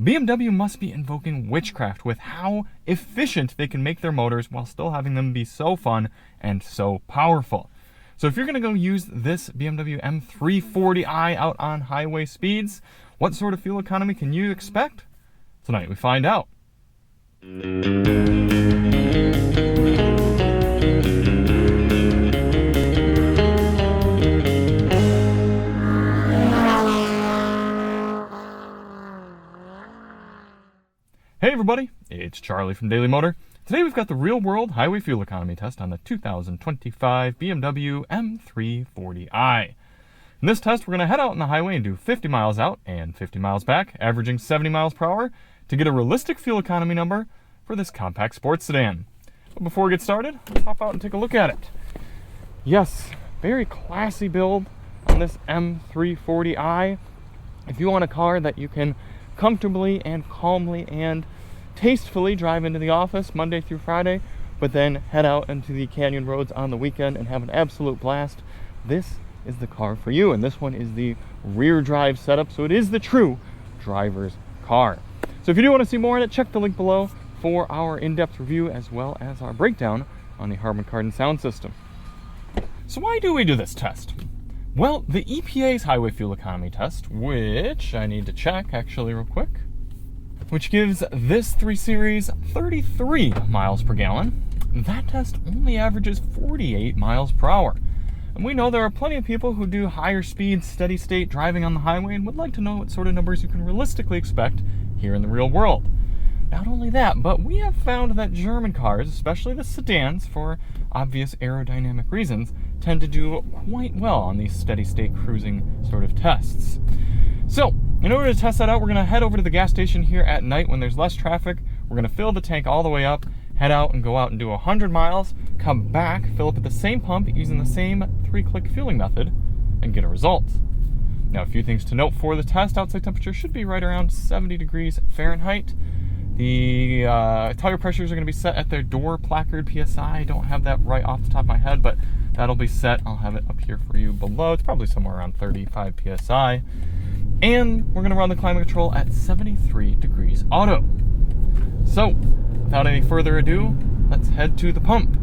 BMW must be invoking witchcraft with how efficient they can make their motors while still having them be so fun and so powerful. So if you're going to go use this BMW M340i out on highway speeds, what sort of fuel economy can you expect? Tonight we find out. Hey everybody, it's Charlie from Daily Motor. Today we've got the real-world highway fuel economy test on the 2025 BMW M340i. In this test, we're going to head out on the highway and do 50 miles out and 50 miles back, averaging 70 miles per hour to get a realistic fuel economy number for this compact sports sedan. But before we get started, let's hop out and take a look at it. Yes, very classy build on this M340i. If you want a car that you can comfortably and calmly and tastefully drive into the office Monday through Friday, but then head out into the canyon roads on the weekend and have an absolute blast, this is the car for you. And this one is the rear drive setup, so it is the true driver's car. So if you do want to see more on it, check the link below for our in-depth review as well as our breakdown on the Harman Kardon sound system. So why do we do this test? Well, the EPA's highway fuel economy test, which I need to check actually real quick, which gives this 3 Series 33 miles per gallon. That test only averages 48 miles per hour. And we know there are plenty of people who do higher speed, steady state driving on the highway and would like to know what sort of numbers you can realistically expect here in the real world. Not only that, but we have found that German cars, especially the sedans, for obvious aerodynamic reasons, tend to do quite well on these steady state cruising sort of tests. So, in order to test that out, we're going to head over to the gas station here at night when there's less traffic. We're going to fill the tank all the way up, head out and go out and do 100 miles, come back, fill up at the same pump using the same 3-click fueling method, and get a result. Now, a few things to note for the test. Outside temperature should be right around 70 degrees Fahrenheit. The tire pressures are going to be set at their door placard PSI. I don't have that right off the top of my head, but that'll be set. I'll have it up here for you below. It's probably somewhere around 35 PSI. And we're going to run the climate control at 73 degrees auto. So, without any further ado, let's head to the pump.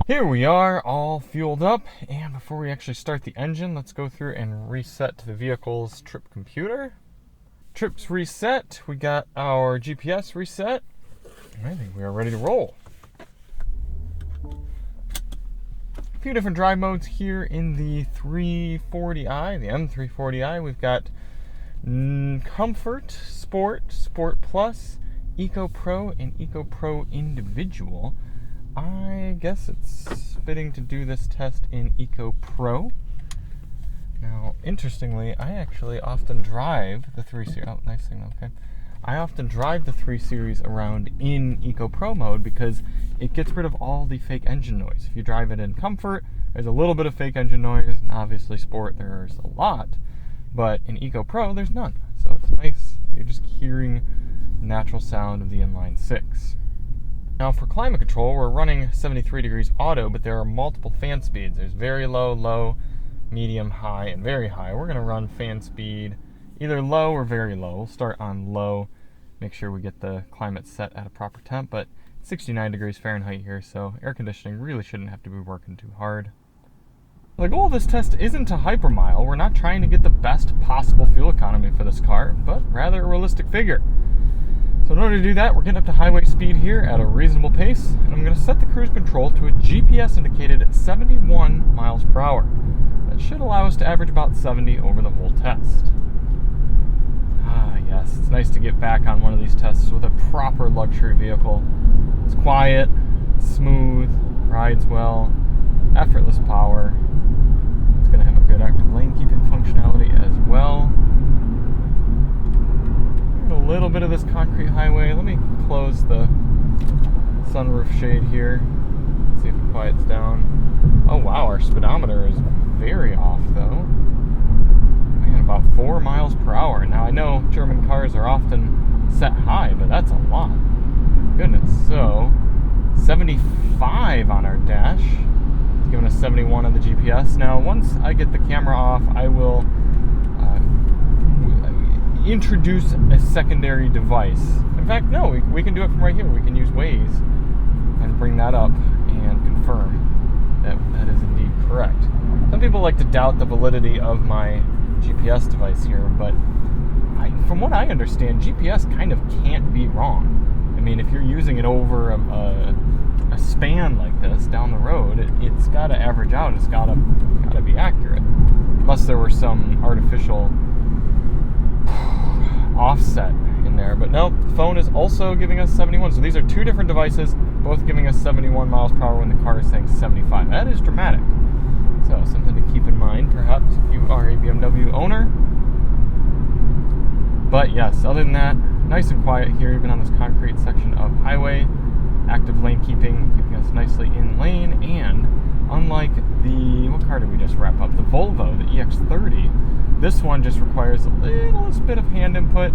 Here we are, all fueled up. And before we actually start the engine, let's go through and reset to the vehicle's trip computer. Trips reset. We got our GPS reset. I think we are ready to roll. A few different drive modes here in the 340i, the M340i. We've got Comfort, Sport, Sport Plus, Eco Pro, and Eco Pro Individual. I guess it's fitting to do this test in Eco Pro. Now, interestingly, I actually often drive the 3 Series. Oh, nice thing, okay. I often drive the 3 Series around in Eco Pro mode because it gets rid of all the fake engine noise. If you drive it in Comfort, there's a little bit of fake engine noise, and obviously Sport, there's a lot. But in Eco Pro, there's none. So it's nice. You're just hearing the natural sound of the inline 6. Now, for climate control, we're running 73 degrees auto, but there are multiple fan speeds. There's very low, low, medium, high, and very high. We're going to run fan speed either low or very low. We'll start on low, make sure we get the climate set at a proper temp, but 69 degrees Fahrenheit here, so air conditioning really shouldn't have to be working too hard. The goal of this test isn't to hypermile. We're not trying to get the best possible fuel economy for this car, but rather a realistic figure. So in order to do that, we're getting up to highway speed here at a reasonable pace, and I'm going to set the cruise control to a GPS indicated 71 miles per hour. That should allow us to average about 70 over the whole test. Ah, yes, it's nice to get back on one of these tests with a proper luxury vehicle. It's quiet, smooth, rides well, effortless power. It's going to have a good active lane keeping functionality as well. A little bit of this concrete highway. Let me close the sunroof shade here. See if it quiets down. Oh wow, our speedometer is very off though. Man, about 4 miles per hour. Now I know German cars are often set high, but that's a lot. Goodness. So 75 on our dash. It's giving us 71 on the GPS. Now once I get the camera off, I will introduce a secondary device. In fact, no, we can do it from right here. We can use Waze and bring that up and confirm that that is indeed correct. Some people like to doubt the validity of my GPS device here, but from what I understand, GPS kind of can't be wrong. I mean, if you're using it over a span like this down the road, it's got to average out. It's got to be accurate, unless there were some artificial offset in there. But no, the phone is also giving us 71. So these are two different devices, both giving us 71 miles per hour when the car is saying 75. That is dramatic. So something to keep in mind, perhaps, if you are a BMW owner. But yes, other than that, nice and quiet here, even on this concrete section of highway. Active lane keeping us nicely in lane. And unlike what car did we just wrap up? The Volvo, the EX30. This one just requires a little bit of hand input,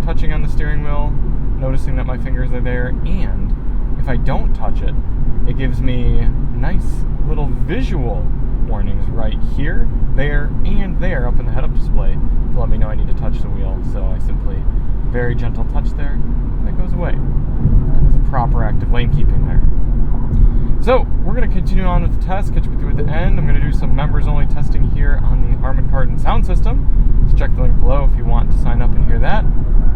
touching on the steering wheel, noticing that my fingers are there, and if I don't touch it, it gives me nice little visual warnings right here, there, and there up in the head-up display to let me know I need to touch the wheel. So I simply, very gentle touch there, and it goes away. That is a proper active lane keeping there. So we're going to continue on with the test, catch up with you at the end. I'm going to do some members-only testing here on the Harman Kardon sound system. So check the link below if you want to sign up and hear that.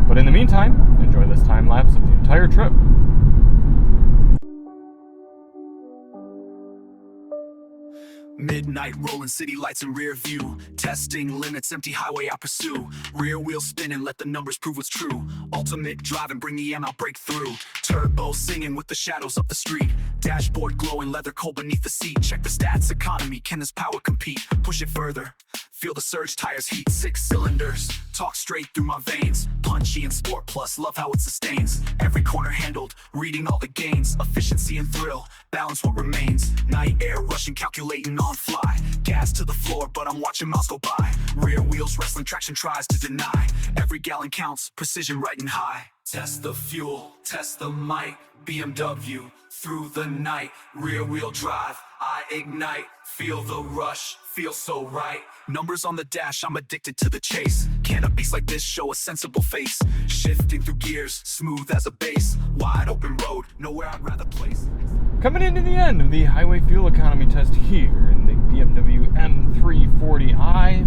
But in the meantime, enjoy this time lapse of the entire trip. Midnight rolling, city lights in rear view. Testing limits, empty highway I pursue. Rear wheel spinning, let the numbers prove what's true. Ultimate driving, bring the M out, break through. Turbo singing with the shadows up the street. Dashboard glowing, leather cold beneath the seat. Check the stats, economy, can this power compete? Push it further, feel the surge, tires heat. 6 cylinders, talk straight through my veins. Punchy and sport plus, love how it sustains. Every corner handled, reading all the gains. Efficiency and thrill, balance what remains. Night air rushing, calculating on fly. Gas to the floor, but I'm watching miles go by. Rear wheels wrestling, traction tries to deny. Every gallon counts, precision right and high. Test the fuel, test the might. BMW, through the night. Rear wheel drive, I ignite. Feel the rush, feel so right. Numbers on the dash, I'm addicted to the chase. Can a beast like this show a sensible face? Shifting through gears, smooth as a bass. Wide open road, nowhere I'd rather place. Coming into the end of the highway fuel economy test here in the BMW M340i.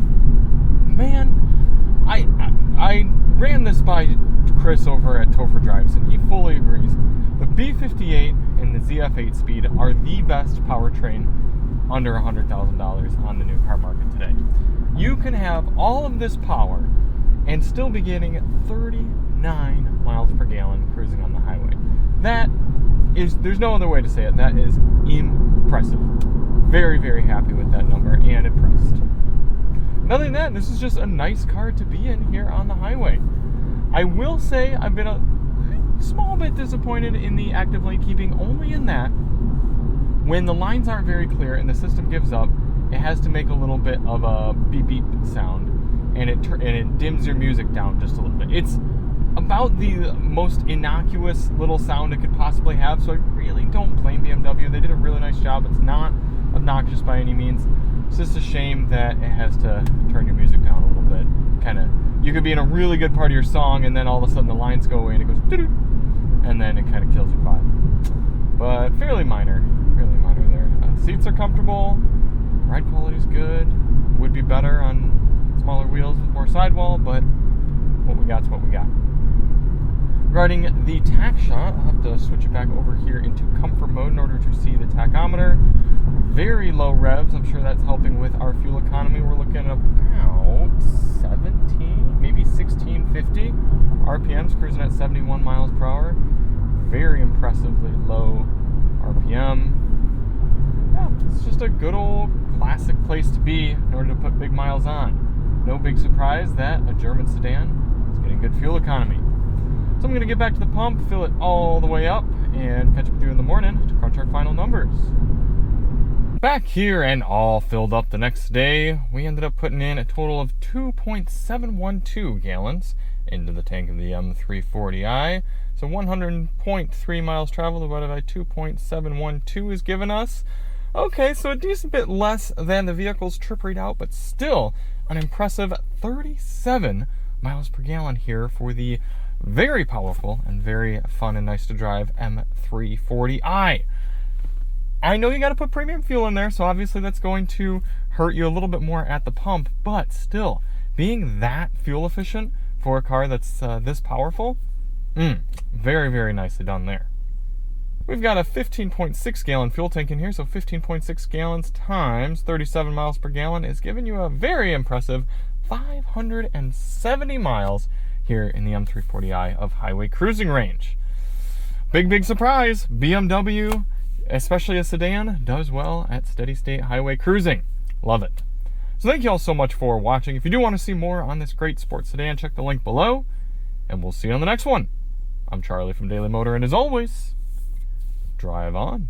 Man, I ran this by Chris over at Topher Drives, and he fully agrees. The B58 and the ZF8 Speed are the best powertrain under $100,000 on the new car market today. You can have all of this power and still be getting 39 miles per gallon cruising on the highway. There's no other way to say it. That is impressive. Very, very happy with that number and impressed. Other than that, this is just a nice car to be in here on the highway. I will say I've been a small bit disappointed in the active lane keeping, only in that when the lines aren't very clear and the system gives up, it has to make a little bit of a beep beep sound, and it dims your music down just a little bit. It's about the most innocuous little sound it could possibly have, so I really don't blame BMW. They did a really nice job. It's not obnoxious by any means. It's just a shame that it has to turn your music down a little bit. You could be in a really good part of your song, and then all of a sudden the lines go away and it goes doo-doo, and then it kind of kills your vibe. But fairly minor there. Seats are comfortable, ride quality is good. Would be better on smaller wheels with more sidewall, but what we got's what we got. Regarding the tach shot, I'll have to switch it back over here into comfort mode in order to see the tachometer. Very low revs. I'm sure that's helping with our fuel economy. We're looking at about 17, maybe 1650 RPMs, cruising at 71 miles per hour. Very impressively low RPM. Yeah, it's just a good old classic place to be in order to put big miles on. No big surprise that a German sedan is getting good fuel economy. So I'm going to get back to the pump, fill it all the way up, and catch up with you in the morning to crunch our final numbers. Back here and all filled up the next day, we ended up putting in a total of 2.712 gallons into the tank of the M340i. So 100.3 miles traveled divided by 2.712 is given us. Okay, so a decent bit less than the vehicle's trip readout, but still an impressive 37 miles per gallon here for the very powerful and very fun and nice to drive M340i. I know you got to put premium fuel in there, so obviously that's going to hurt you a little bit more at the pump, but still, being that fuel efficient for a car that's this powerful, very, very nicely done there. We've got a 15.6 gallon fuel tank in here, so 15.6 gallons times 37 miles per gallon is giving you a very impressive 570 miles here in the M340i of highway cruising range. Big surprise, BMW, especially a sedan, does well at steady state highway cruising. Love it. So thank you all so much for watching. If you do want to see more on this great sports sedan, check the link below, and we'll see you on the next one. I'm Charlie from Daily Motor, and as always, drive on.